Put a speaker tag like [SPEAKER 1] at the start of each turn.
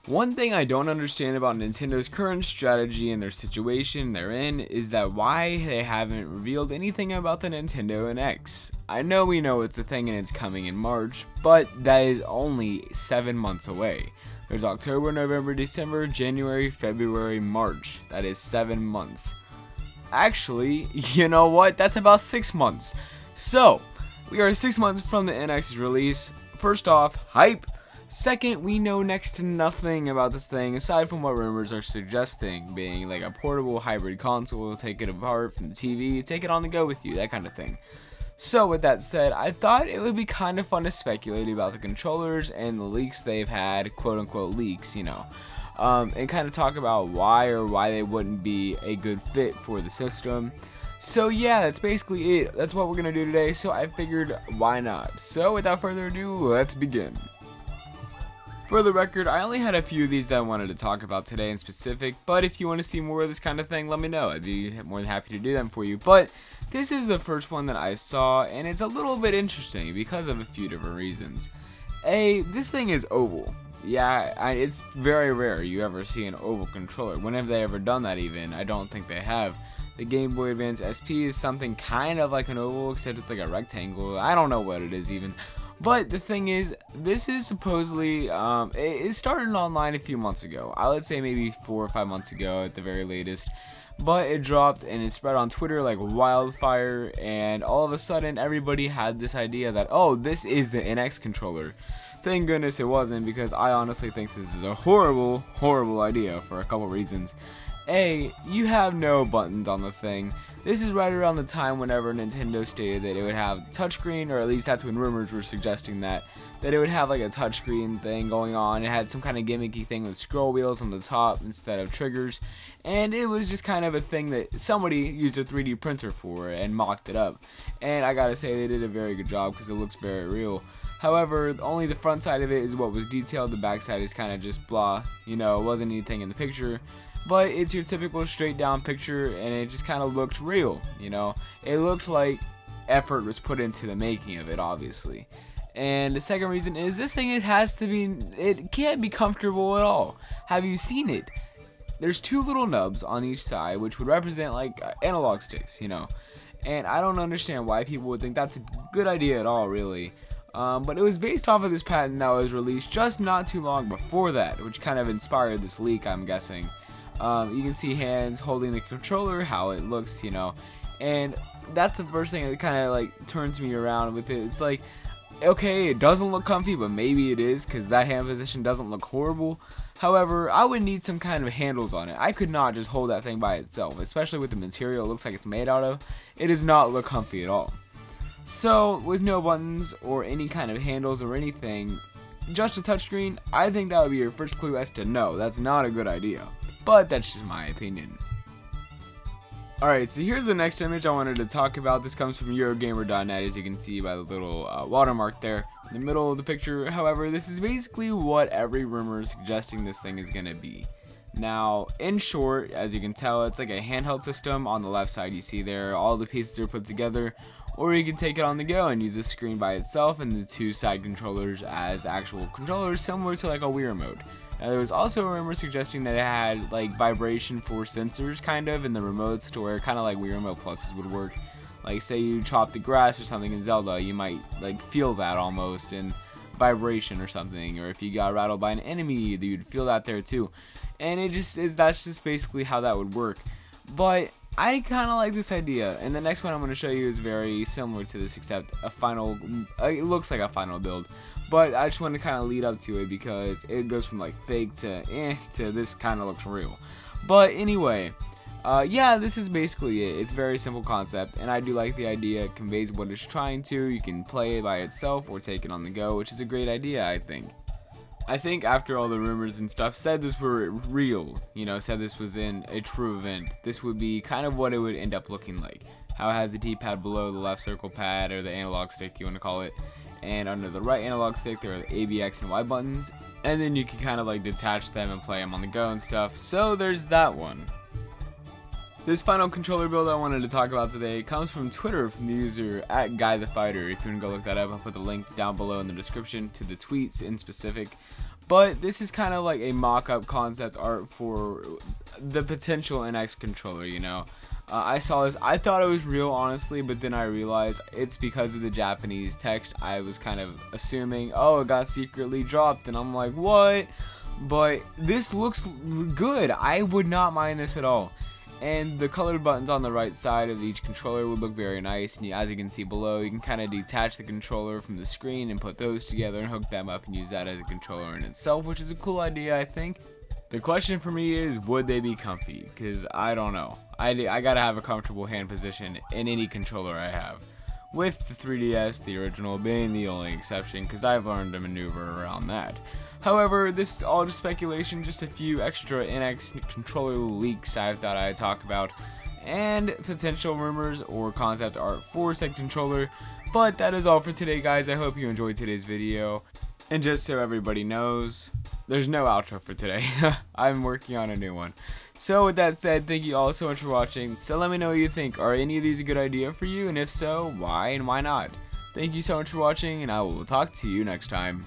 [SPEAKER 1] One thing I don't understand about Nintendo's current strategy and their situation they're in is that why they haven't revealed anything about the Nintendo NX. I know we know it's a thing and it's coming in March, but that is only 7 months away. There's October, November, December, January, February, March. That is 7 months. Actually, you know what? That's about 6 months. So, we are 6 months from the NX's release. First off, hype. Second, we know next to nothing about this thing aside from what rumors are suggesting, being like a portable hybrid console, take it apart from the TV, take it on the go with you, that kind of thing. So with that said, I thought it would be kind of fun to speculate about the controllers and the leaks they've had, quote unquote leaks, and kind of talk about why they wouldn't be a good fit for the system. So yeah, that's basically it. That's what we're going to do today, so I figured why not. So without further ado, let's begin. For the record, I only had a few of these that I wanted to talk about today in specific, but if you want to see more of this kind of thing, let me know. I'd be more than happy to do them for you. But this is the first one that I saw, and it's a little bit interesting because of a few different reasons. This thing is oval. Yeah, it's very rare you ever see an oval controller. When have they ever done that even? I don't think they have. The Game Boy Advance SP is something kind of like an oval, except it's like a rectangle. I don't know what it is even. But the thing is, this is supposedly, it started online a few months ago. I would say maybe 4 or 5 months ago at the very latest. But it dropped and it spread on Twitter like wildfire, and all of a sudden everybody had this idea that, oh, this is the NX controller. Thank goodness it wasn't, because I honestly think this is a horrible, horrible idea for a couple reasons. A, you have no buttons on the thing. This is right around the time whenever Nintendo stated that it would have touchscreen, or at least that's when rumors were suggesting that it would have like a touchscreen thing going on. It had some kind of gimmicky thing with scroll wheels on the top instead of triggers, and it was just kind of a thing that somebody used a 3D printer for and mocked it up. And I gotta say, they did a very good job because it looks very real. However, only the front side of it is what was detailed. The back side is kind of just blah. It wasn't anything in the picture. But it's your typical straight down picture, and it just kind of looked real, It looked like effort was put into the making of it, obviously. And the second reason is this thing, it can't be comfortable at all. Have you seen it? There's 2 little nubs on each side, which would represent like analog sticks, And I don't understand why people would think that's a good idea at all, really. But it was based off of this patent that was released just not too long before that, which kind of inspired this leak, I'm guessing. You can see hands holding the controller, how it looks, and that's the first thing that kind of like turns me around with it. It's like, okay, it doesn't look comfy, but maybe it is, because that hand position doesn't look horrible. However, I would need some kind of handles on it. I could not just hold that thing by itself, especially with the material it looks like it's made out of. It does not look comfy at all. So, with no buttons or any kind of handles or anything, just a touchscreen, I think that would be your first clue as to no, that's not a good idea. But that's just my opinion. Alright, so here's the next image I wanted to talk about. This comes from Eurogamer.net, as you can see by the little watermark there in the middle of the picture. However, this is basically what every rumor is suggesting this thing is going to be. Now, in short, as you can tell, it's like a handheld system. On the left side you see there, all the pieces are put together. Or you can take it on the go and use the screen by itself and the 2 side controllers as actual controllers, similar to like a Wii remote. Now, there was also a rumor suggesting that it had like vibration for sensors kind of in the remotes, to where kind of like Wii Remote Pluses would work. Like say you chop the grass or something in Zelda, you might like feel that almost in vibration or something. Or if you got rattled by an enemy, you'd feel that there too. And that's just basically how that would work. But I kind of like this idea, and the next one I'm going to show you is very similar to this, except it looks like a final build. But I just want to kind of lead up to it because it goes from like fake to this kind of looks real. But anyway, yeah, this is basically it. It's a very simple concept, and I do like the idea. It conveys what it's trying to. You can play it by itself or take it on the go, which is a great idea, I think. I think after all the rumors and stuff said this were real, said this was in a true event, this would be kind of what it would end up looking like. How it has the D-pad below the left circle pad, or the analog stick you want to call it, and under the right analog stick there are the A, B, X, and Y buttons, and then you can kind of like detach them and play them on the go and stuff. So there's that one. This final controller build I wanted to talk about today comes from Twitter, from the user @GuyTheFighter. If you want to go look that up, I'll put the link down below in the description to the tweets in specific. But this is kind of like a mock-up concept art for the potential NX controller, you know. I saw this, I thought it was real, honestly, but then I realized it's because of the Japanese text. I was kind of assuming, oh, it got secretly dropped, and I'm like, what? But this looks good. I would not mind this at all. And the colored buttons on the right side of each controller would look very nice. And as you can see below, you can kind of detach the controller from the screen and put those together and hook them up and use that as a controller in itself, which is a cool idea, I think. The question for me is, would they be comfy? Because I don't know. I gotta have a comfortable hand position in any controller I have. With the 3DS, the original, being the only exception, because I've learned to maneuver around that. However, this is all just speculation, just a few extra NX controller leaks I thought I'd talk about, and potential rumors or concept art for said controller. But that is all for today, guys. I hope you enjoyed today's video. And just so everybody knows, there's no outro for today. I'm working on a new one. So with that said, thank you all so much for watching. So let me know what you think. Are any of these a good idea for you? And if so, why and why not? Thank you so much for watching, and I will talk to you next time.